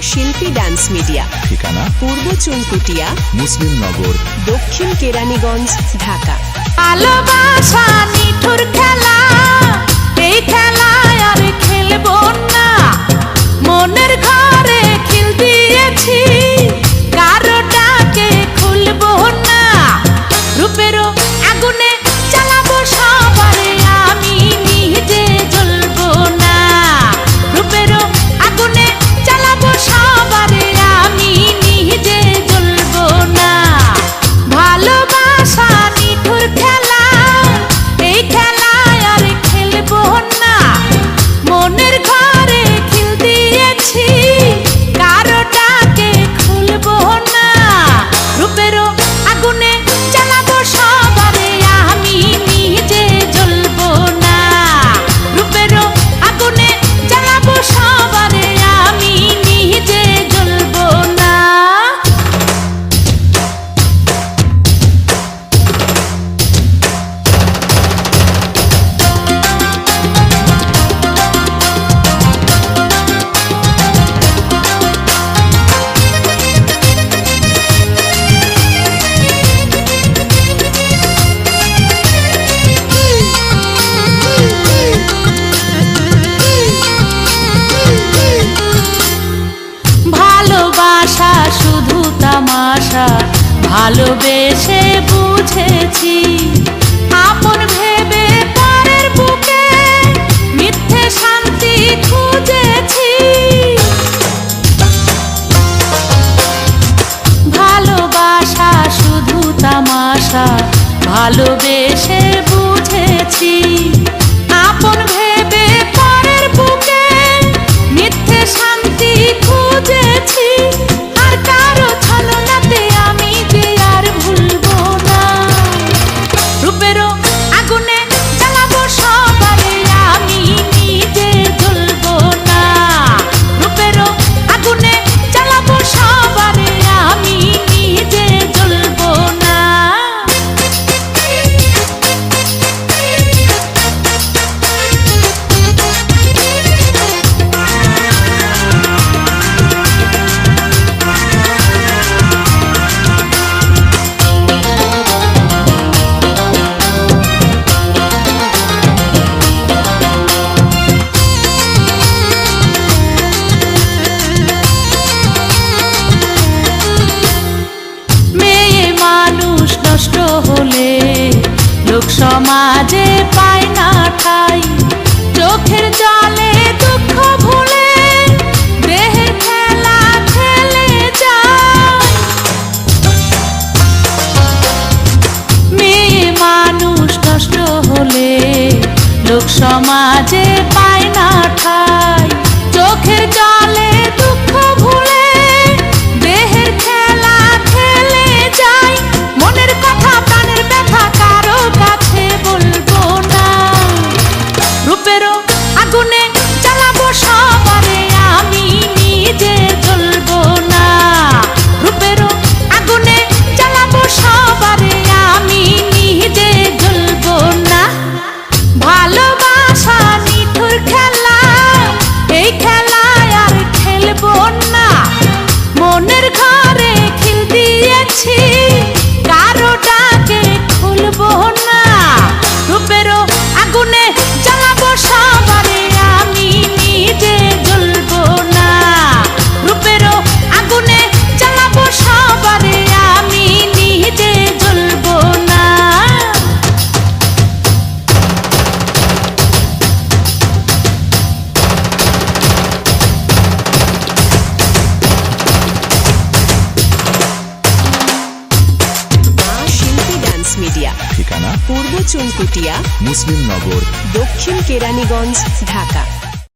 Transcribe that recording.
শিল্পী dance media, ঠিকানা পূর্ব চুনকুটিয়া, মুসলিম নগর, দক্ষিণ কেরানীগঞ্জ, ঢাকা। ভালোবাসা নিঠুর খেলা, এই খেলায় আর খেলবো না। মনের ঘরে খিল দিয়েছি, কারো ডাকে খুলবো না। রূপেরও আগুনে জ্বালাবো সবারে, আমি নিজে জ্বলবো না। রূপেরও আগুনে জ্বালাবো সবারে, আমি নিজে জ্বলবো না। ভালোবাসা নিঠুর খেলা, এই খেলায় আর খেলবো না। মনের ঘরে খিল দিয়েছি, কারো ডাকে খুলবো না। রূপেরও আগুনে জ্বালাবো সবারে, আমি নিজে জ্বলবো না। রূপেরও আগুনে জ্বালাবো সবারে, আমি নিজে জ্বলবো না। ভালোবাসা শুধু তামাশা, ভালোবেসে বুঝেছি। আপন ভেবে পরের বুকে মিথ্যে শান্তি খুঁজেছি। ভালোবাসা শুধু তামাশা, ভালোবেসে বুঝেছি। আপন ভেবে পরের বুকে মিথ্যে শান্তি খুঁজেছি। আর কারো ছলনাতে আমি যে আর ভুলবো না। রূপেরও আগুনে জ্বালাবো সবারে, আমি নিজে জ্বলবো না। রূপেরও আগুনে জ্বালাবো সবারে, আমি নিজে জ্বলবো না। মেয়ে মানুষ নষ্ট হলে লোক সমাজে পায় না ঠাই। চোখের জলে দুঃখ ভুলে দেহের খেলা খেলে যায়। মেয়ে মানুষ নষ্ট হলে লোক সমাজে পায় না ঠাই। চোখের জলে দুঃখ ভুলে দেহের খেলা খেলে যায়। মনের কথা প্রাণের ব্যথা কারো কাছে বলবো না। রূপেরও আগুনে জ্বালাবো সবারে, আমি নিজে জ্বলবো না। রূপেরও আগুনে জ্বালাবো সবারে, আমি নিজে জ্বলবো না। ভালোবাসা নিঠুর খেলা, এই খেলায় আর খেলবো না। মনের ঘরে খিল দিয়েছি, কারো ডাকে খুলবো না। রূপেরও আগুনে জ্বালাবো সবারে, আমি নিজে জ্বলবো না। রূপেরও আগুনে জ্বালাবো সবারে, আমি নিজে জ্বলবো না। শিল্পী ডান্স মিডিয়া, ঠিকানা পূর্ব চুনকুটিয়া, মুসলিম নগর, দক্ষিণ কেরানীগঞ্জ, ঢাকা।